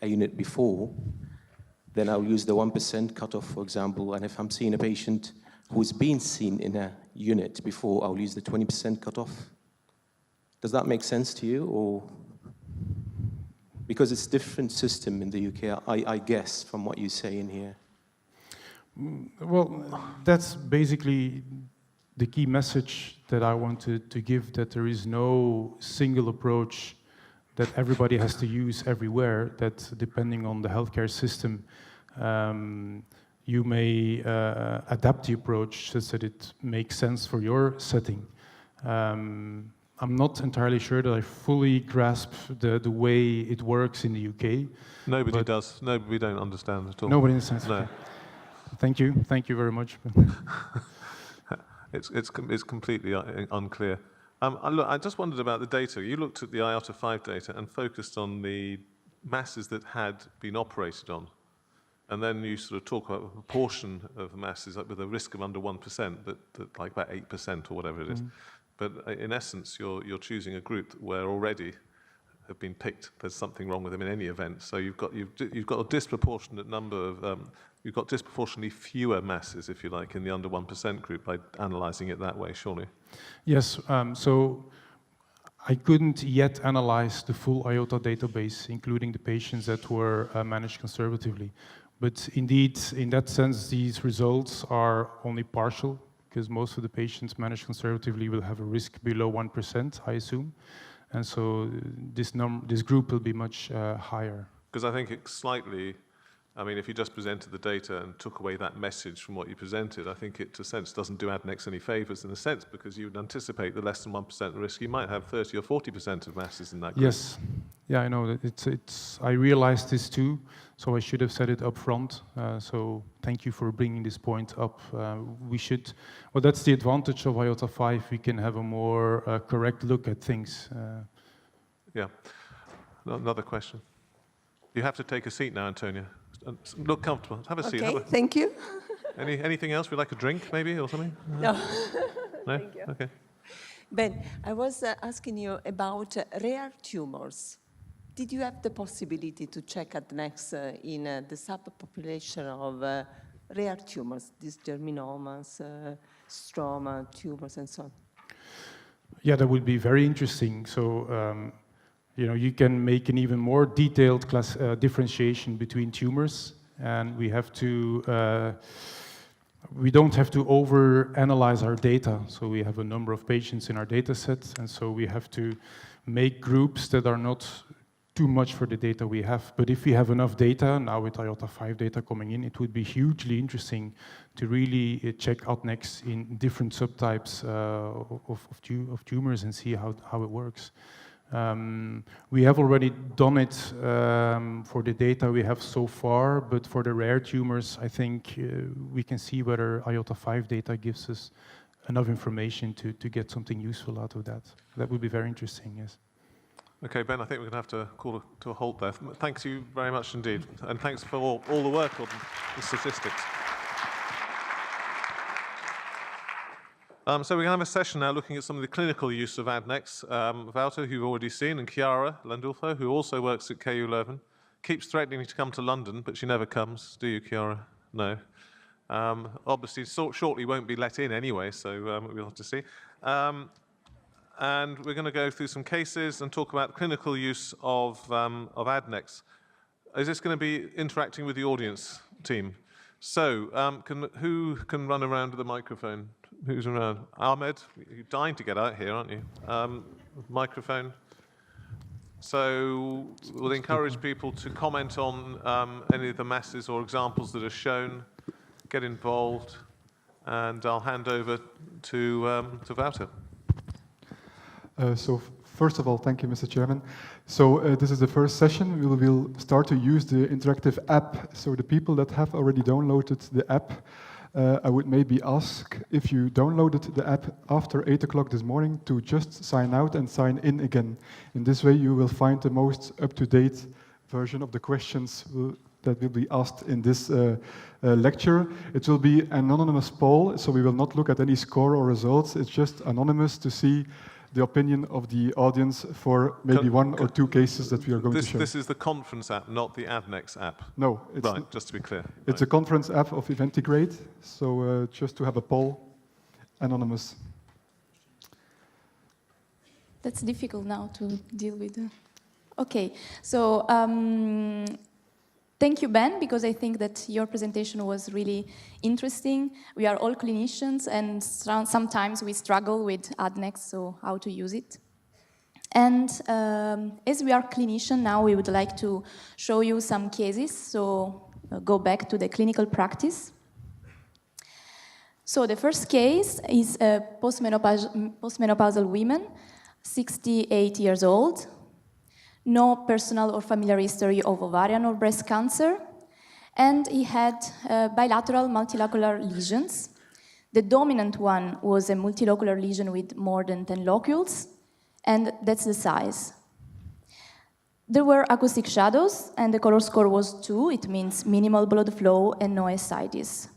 a unit before, then I'll use the 1% cutoff, for example. And if I'm seeing a patient who's been seen in a unit before, I'll use the 20% cutoff. Does that make sense to you, or? Because it's a different system in the UK, I guess, from what you say in here. Well, that's basically the key message that I wanted to give, that there is no single approach that everybody has to use everywhere, that depending on the healthcare system, you may adapt the approach such that it makes sense for your setting. I'm not entirely sure that I fully grasp the way it works in the UK. Nobody does. No, we don't understand at all. Nobody understands. No. Thank you very much. It's completely unclear. Look, I just wondered about the data. You looked at the Iata 5 data and focused on the masses that had been operated on. And then you sort of talk about a proportion of masses with a risk of under 1%, but like about 8% or whatever it is. But in essence, you're choosing a group where already have been picked. There's something wrong with them in any event. So you've got a disproportionate number of you've got disproportionately fewer masses, if you like, in the under 1% group by analysing it that way, surely. Yes. So I couldn't yet analyze the full Iota database, including the patients that were managed conservatively. But indeed, in that sense, these results are only partial, because most of the patients managed conservatively will have a risk below 1%, I assume. And so this group will be much higher. Because I think it's slightly, I mean, if you just presented the data and took away that message from what you presented, I think it, to a sense, doesn't do Adnex any favours in a sense, because you would anticipate the less than 1% risk. You might have 30 or 40% of masses in that group. Yes. Yeah, I know. I realized this too, so I should have said it up front. So thank you for bringing this point up. Well, that's the advantage of Iota 5. We can have a more correct look at things. Yeah. Another question. You have to take a seat now, Antonia. Look comfortable. Have a seat. Okay, thank you. Anything else? Would you like a drink, maybe, or something? No. No? Thank you. Okay. Ben, I was asking you about rare tumors. Did you have the possibility to check ADNEX in the subpopulation of rare tumors, these germinomas, stroma tumors, and so on? Yeah, that would be very interesting. So, you can make an even more detailed differentiation between tumors, and we don't have to over-analyze our data. So we have a number of patients in our data set, and so we have to make groups that are not too much for the data we have. But if we have enough data, now with Iata 5 data coming in, it would be hugely interesting to really check ADNEX in different subtypes of tumors and see how it works. We have already done it for the data we have so far, but for the rare tumors, I think we can see whether Iata 5 data gives us enough information to get something useful out of that. That would be very interesting, yes. Okay, Ben, I think we're going to have to call to a halt there. Thanks you very much indeed, and thanks for all the work on the statistics. So we're going to have a session now looking at some of the clinical use of ADNEX. Wouter, who you've already seen, and Chiara, Landolfo, who also works at KU Leuven, keeps threatening to come to London, but she never comes. Do you, Chiara? No. Obviously, shortly won't be let in anyway, so we'll have to see. And we're going to go through some cases and talk about clinical use of ADNEX. Is this going to be interacting with the audience team? So, who can run around with the microphone? Who's around? Ahmed, you're dying to get out here, aren't you? Microphone. So we'll encourage people to comment on any of the masses or examples that are shown, get involved, and I'll hand over to Wouter. So first of all, thank you, Mr. Chairman. So this is the first session. We will start to use the interactive app. So the people that have already downloaded the app, I would maybe ask if you downloaded the app after 8 o'clock this morning to just sign out and sign in again. In this way, you will find the most up-to-date version of the questions that will be asked in this lecture. It will be an anonymous poll, so we will not look at any score or results. It's just anonymous to see the opinion of the audience for maybe one or two cases that we are going to show. This is the conference app, not the ADNEX app? No. It's right, just to be clear. It's a conference app of Eventigrade, so just to have a poll, anonymous. That's difficult now to deal with. Okay, so thank you, Ben, because I think that your presentation was really interesting. We are all clinicians, and sometimes we struggle with ADNEX, so how to use it. And as we are clinicians now, we would like to show you some cases, so go back to the clinical practice. So the first case is a postmenopausal woman, 68 years old, no personal or familiar history of ovarian or breast cancer, and he had bilateral multilocular lesions. The dominant one was a multilocular lesion with more than 10 locules, and that's the size. There were acoustic shadows, and the color score was 2. It means minimal blood flow and no ascites.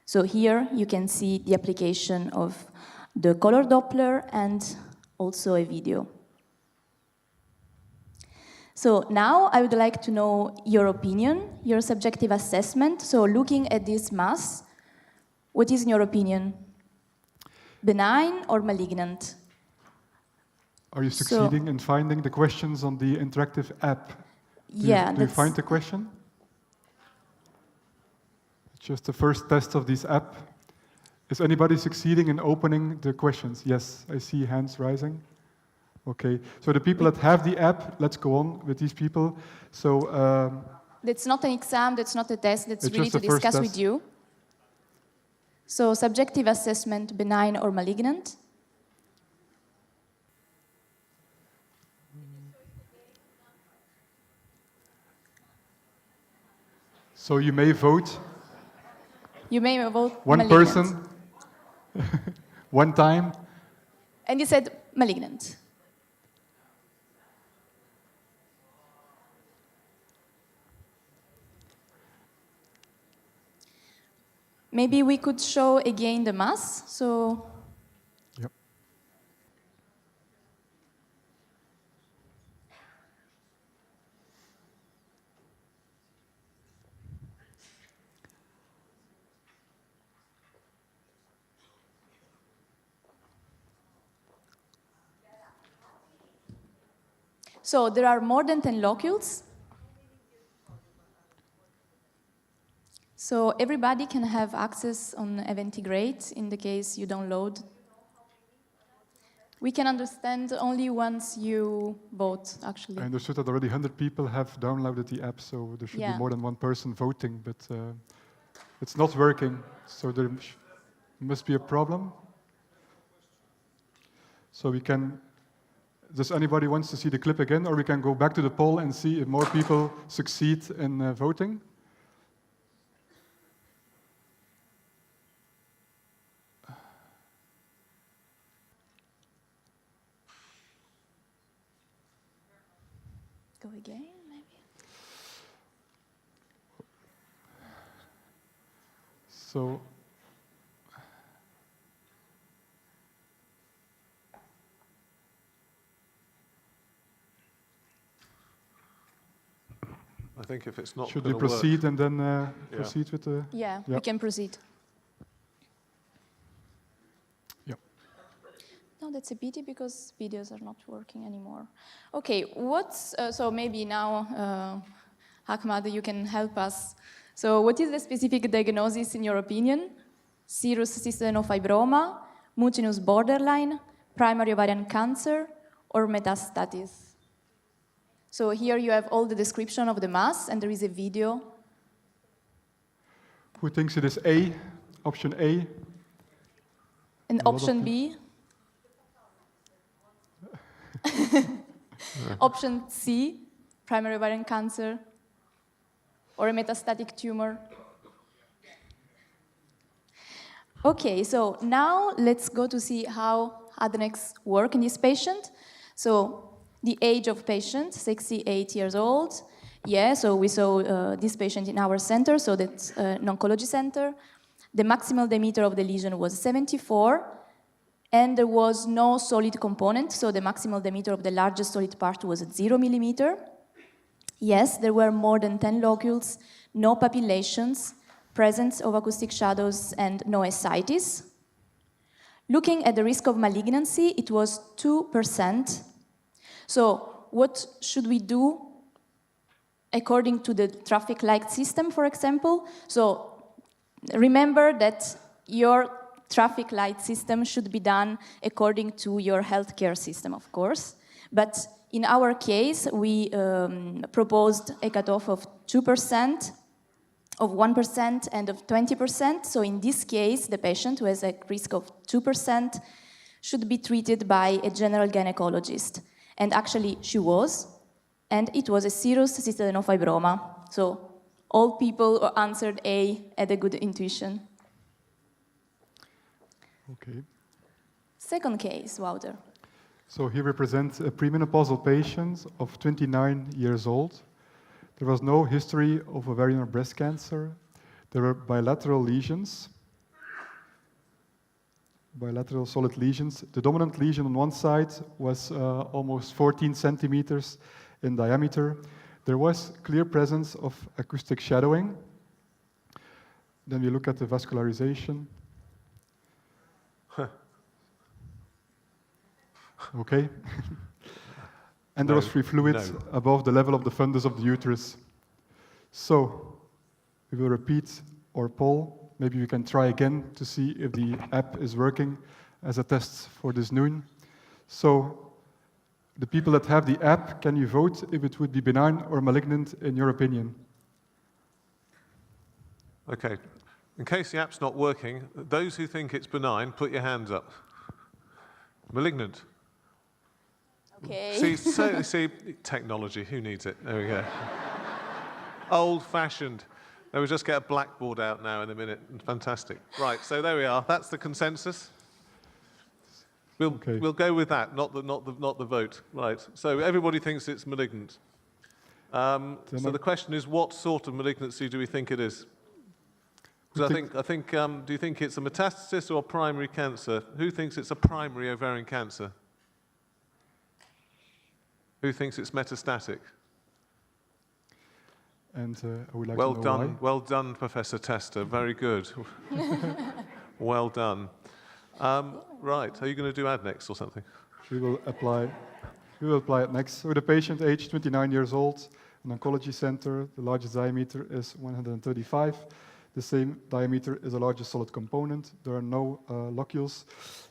So here you can see the application of the color Doppler and also a video. So now I would like to know your opinion, your subjective assessment. So looking at this mass, what is in your opinion? Benign or malignant? Are you succeeding in finding the questions on the interactive app? Do you find the question? It's just the first test of this app. Is anybody succeeding in opening the questions? Yes, I see hands rising. Okay, so the people that have the app, let's go on with these people. So that's not an exam, that's not a test, that's really to discuss with you. So subjective assessment, benign or malignant? So you may vote. You may vote one malignant. person, one time. And you said malignant. Maybe we could show again the mass. So, yep. So there are more than 10 locules. So everybody can have access on Eventigrate in the case you download. We can understand only once you vote, actually. I understood that already 100 people have downloaded the app, so there should be more than one person voting, but it's not working, so there must be a problem. So we can, does anybody wants to see the clip again, or we can go back to the poll and see if more people succeed in voting? Go again, maybe. So, I think if it's not should we gonna proceed work, and then proceed with the... Yeah, we can proceed. Yeah. No, that's a pity because videos are not working anymore. Okay, so maybe now, Ahmad, you can help us. So what is the specific diagnosis in your opinion? Serous cystadenofibroma, mucinous borderline, primary ovarian cancer, or metastasis? So here you have all the description of the mass, and there is a video. Who thinks it is A, option A? And option B? Option C, primary ovarian cancer, or a metastatic tumor. Okay, so now let's go to see how adnex work in this patient. So the age of patient, 68 years old. Yeah, so we saw this patient in our center, so that's an oncology center. The maximal diameter of the lesion was 74, and there was no solid component, so the maximal diameter of the largest solid part was 0 millimeter. Yes, there were more than 10 locules, no papillations, presence of acoustic shadows, and no ascites. Looking at the risk of malignancy, it was 2%. So what should we do according to the traffic light system, for example? So remember that your traffic light system should be done according to your healthcare system, of course. But in our case, we proposed a cutoff of 2%, of 1%, and of 20%. So in this case, the patient who has a risk of 2% should be treated by a general gynecologist. And actually, she was, and it was a serous cystadenofibroma. So all people who answered A had a good intuition. Okay. Second case, Wouter. So he represents a premenopausal patient of 29 years old. There was no history of ovarian or breast cancer. There were bilateral lesions, bilateral solid lesions. The dominant lesion on one side was almost 14 centimeters in diameter. There was clear presence of acoustic shadowing. Then we look at the vascularization. Okay. And there was free fluid above the level of the fundus of the uterus. So we will repeat our poll. Maybe we can try again to see if the app is working as a test for this noon. So the people that have the app, can you vote if it would be benign or malignant in your opinion? Okay. In case the app's not working, those who think it's benign, put your hands up. Malignant. Okay. See, technology, who needs it? There we go. Old-fashioned. We'll just get a blackboard out now in a minute. Fantastic. Right, so there we are. That's the consensus. We'll go with that, not the vote. Right. So everybody thinks it's malignant. So the question is, what sort of malignancy do we think it is? Because I think. Do you think it's a metastasis or primary cancer? Who thinks it's a primary ovarian cancer? Who thinks it's metastatic? And I would like well to know done, why. well done, Professor Tester. Very good. Well done. Right, are you going to do adnex or something? We will apply. We will apply it next. So the patient, age 29 years old, an oncology center. The largest diameter is 135. The same diameter is the largest solid component. There are no locules.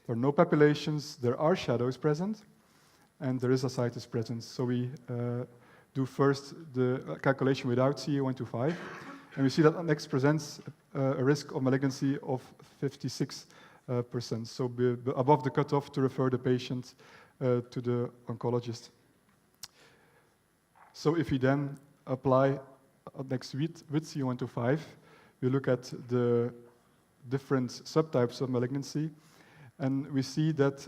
There are no papillations. There are shadows present. And there is ascites present. So we do first the calculation without CA125. And we see that next presents a risk of malignancy of 56%. So above the cutoff to refer the patient to the oncologist. So if we then apply next with CA125, we look at the different subtypes of malignancy, and we see that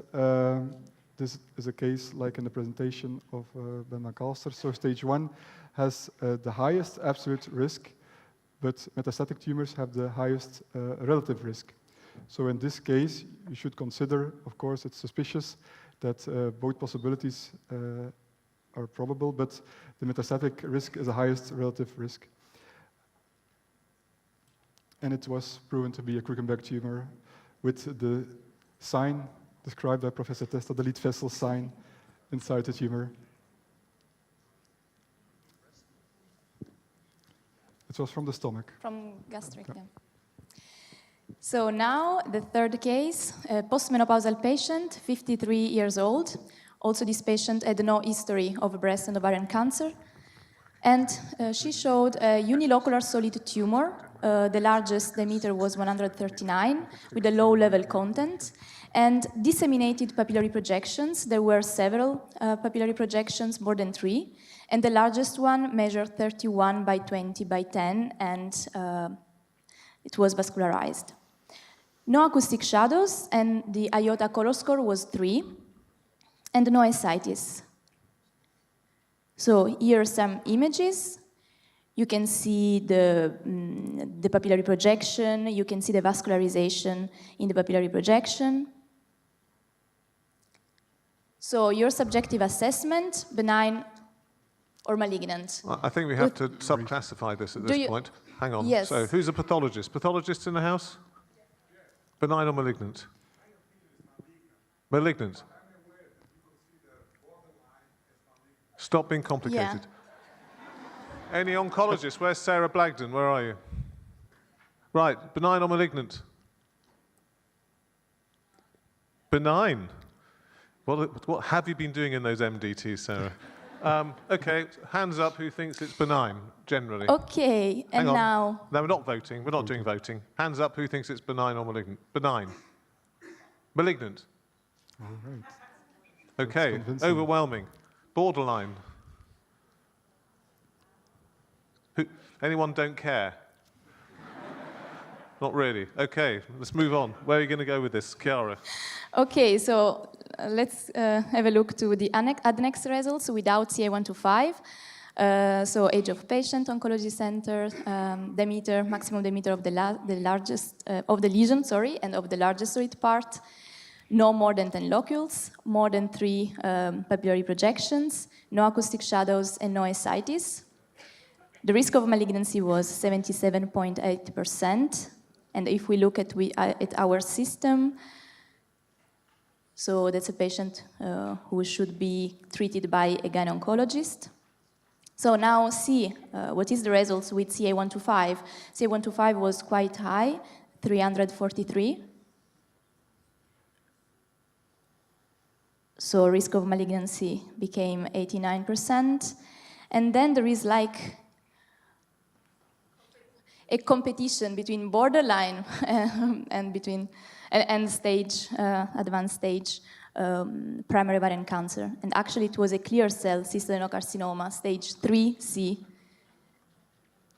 this is a case like in the presentation of Ben Calster. So stage 1 has the highest absolute risk, but metastatic tumors have the highest relative risk. So in this case, you should consider, of course, it's suspicious that both possibilities are probable, but the metastatic risk is the highest relative risk. And it was proven to be a Krukenberg tumor with the sign described by Professor Testa, the lead vessel sign inside the tumor. It was from the stomach. From gastric, yeah. So now the third case, a postmenopausal patient, 53 years old. Also this patient had no history of breast and ovarian cancer. And she showed a unilocular solid tumor. The largest diameter was 139 with a low level content. And disseminated papillary projections. There were several papillary projections, more than 3. And the largest one measured 31 by 20 by 10, and it was vascularized. No acoustic shadows, and the Iata color score was 3, and no ascites. So here are some images. You can see the papillary projection. You can see the vascularization in the papillary projection. So your subjective assessment, benign or malignant? Well, I think we have to subclassify this at this point. Hang on. Yes. So who's a pathologist? Pathologists in the house? Benign or malignant? Malignant. Stop being complicated. Yeah. Any oncologists? Where's Sarah Blagden? Where are you? Right, benign or malignant? Benign. What have you been doing in those MDTs, Sarah? Okay, hands up who thinks it's benign, generally. Okay, and now... No, we're not voting. We're not doing voting. Hands up who thinks it's benign or malignant. Benign. Malignant. All right. Okay, overwhelming. Borderline. Anyone don't care? Not really. Okay, let's move on. Where are you going to go with this, Chiara? Okay, so let's have a look to the annex results without CA125. So age of patient, oncology center, diameter, maximum diameter of the largest of the lesion, and of the largest solid part. No more than 10 locules, more than 3 papillary projections, no acoustic shadows, and no ascites. The risk of malignancy was 77.8%. And if we look at our system, so that's a patient who should be treated by a gynecologist. So now see what is the results with CA125. CA125 was quite high, 343. So risk of malignancy became 89%. And then there is like a competition between borderline and between end stage, advanced stage primary ovarian cancer. And actually it was a clear cell cystadenocarcinoma, stage 3C,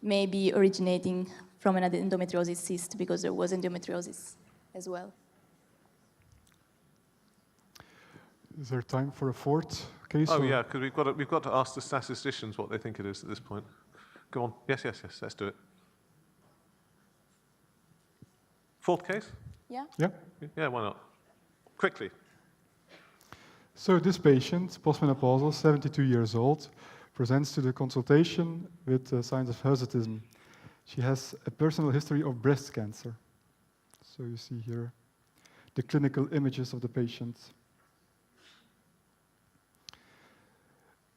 maybe originating from an endometriosis cyst because there was endometriosis as well. Is there time for a fourth case? Oh, yeah, because we've got to ask the statisticians what they think it is at this point. Go on. Yes, let's do it. Fourth case? Yeah? Yeah. Yeah, why not? Quickly. So this patient, postmenopausal, 72 years old, presents to the consultation with signs of hirsutism. She has a personal history of breast cancer. So you see here the clinical images of the patient.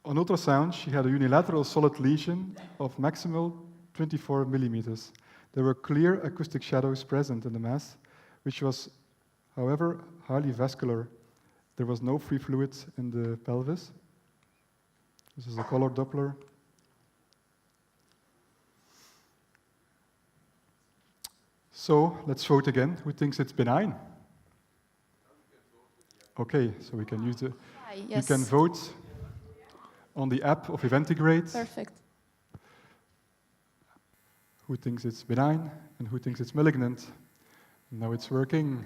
On ultrasound, she had a unilateral solid lesion of maximal 24 millimeters. There were clear acoustic shadows present in the mass, which was, however, highly vascular. There was no free fluid in the pelvis. This is a color Doppler. So let's vote again. Who thinks it's benign? Okay, so we can use the. Yes. You can vote on the app of Eventigrade. Perfect. Who thinks it's benign and who thinks it's malignant. Now it's working.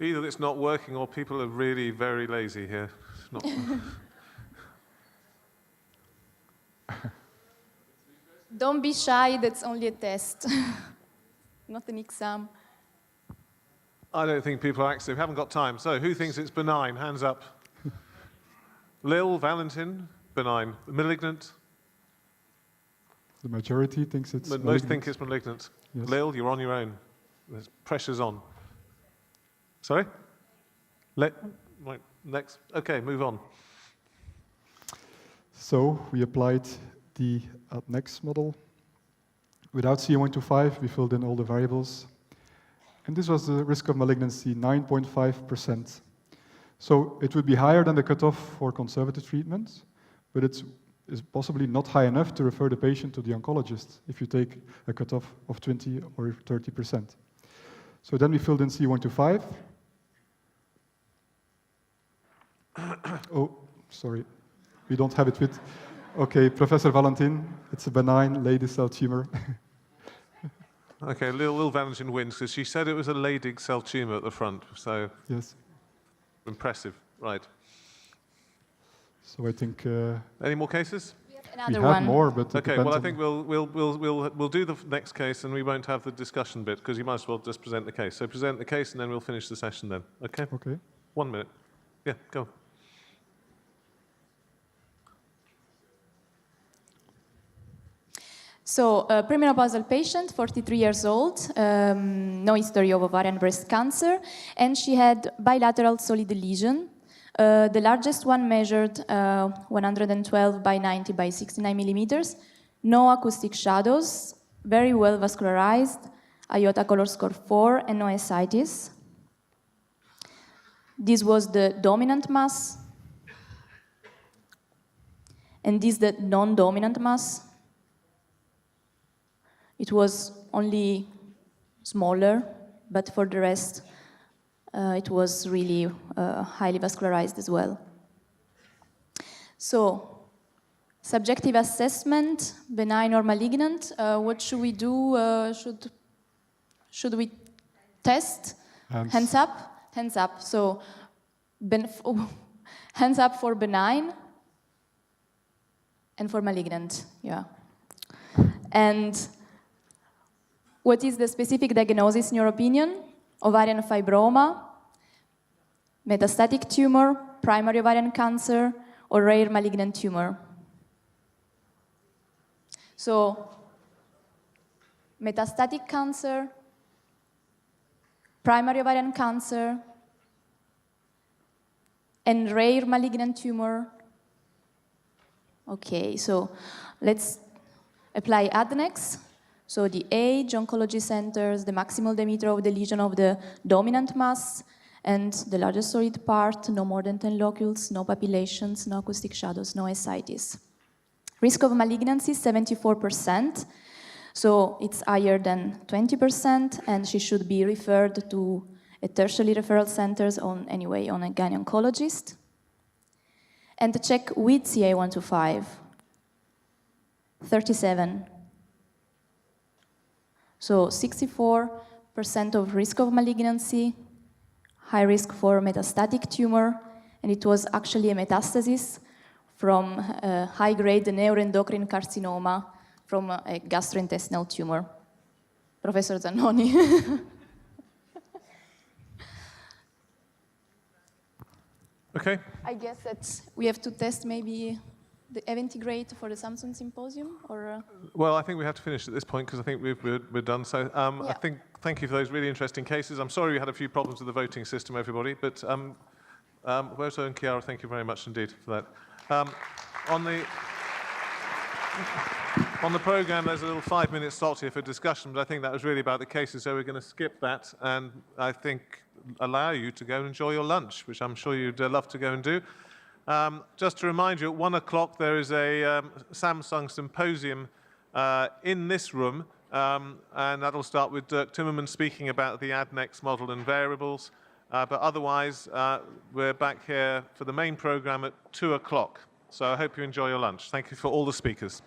Either it's not working or people are really very lazy here. It's not Don't be shy, that's only a test, not an exam. I don't think people are active. Haven't got time. So who thinks it's benign? Hands up. Lil, Valentin, benign. Malignant? The majority thinks it's Most malignant. think it's malignant. Yes. Lil, you're on your own. There's pressure's on. Sorry? Right, next. Okay, move on. So we applied the next model. Without CA125, we filled in all the variables. And this was the risk of malignancy, 9.5%. So it would be higher than the cutoff for conservative treatment, but it's possibly not high enough to refer the patient to the oncologist if you take a cutoff of 20 or 30%. So then we filled in CA125. Oh, sorry, we don't have it with. Okay, Professor Valentin, it's a benign Leydig cell tumor. Okay, Lil Valentin wins because she said it was a Leydig cell tumor at the front. So Yes. impressive, right? So I think Any more cases? we Another have one. more, but it Okay, depends well, I on- think we'll do the next case and we won't have the discussion bit because you might as well just present the case. So present the case and then we'll finish the session then. Okay? Okay. 1 minute. Yeah, go. So, a premenopausal patient, 43 years old, no history of ovarian breast cancer, and she had bilateral solid lesion. The largest one measured 112 by 90 by 69 millimeters, no acoustic shadows, very well vascularized, Iata color score 4, and no ascites. This was the dominant mass, and this the non-dominant mass. It was only smaller, but for the rest, it was really highly vascularized as well. So, subjective assessment, benign or malignant. What should we do? Should we test? Hands up? Hands up. So, hands up for benign and for malignant, yeah. And what is the specific diagnosis in your opinion? Ovarian fibroma, metastatic tumor, primary ovarian cancer, or rare malignant tumor? So, metastatic cancer, primary ovarian cancer, and rare malignant tumor. Okay, so let's apply ADNEX. So the age, oncology centers, the maximal diameter of the lesion of the dominant mass, and the largest solid part, no more than 10 locules, no papillations, no acoustic shadows, no ascites. Risk of malignancy, 74%. So it's higher than 20%, and she should be referred to a tertiary referral centers on a gynecologist. And to check with CA125, 37. So 64% of risk of malignancy, high risk for metastatic tumor, and it was actually a metastasis from a high-grade neuroendocrine carcinoma from a gastrointestinal tumor. Professor Zannoni. Okay. I guess that we have to test maybe the Eventigrade for the Samsung Symposium, or? Well, I think we have to finish at this point because I think we're done. So I Yeah. think thank you for those really interesting cases. I'm sorry we had a few problems with the voting system, everybody, but Wouter and Chiara, thank you very much indeed for that. On the programme, there's a little 5-minute slot here for discussion, but I think that was really about the cases, so we're going to skip that and I think allow you to go and enjoy your lunch, which I'm sure you'd love to go and do. Just to remind you, at 1 o'clock there is a Samsung symposium in this room, and that'll start with Dirk Timmerman speaking about the AdNext model and variables. But otherwise, we're back here for the main programme at 2 o'clock. So I hope you enjoy your lunch. Thank you for all the speakers.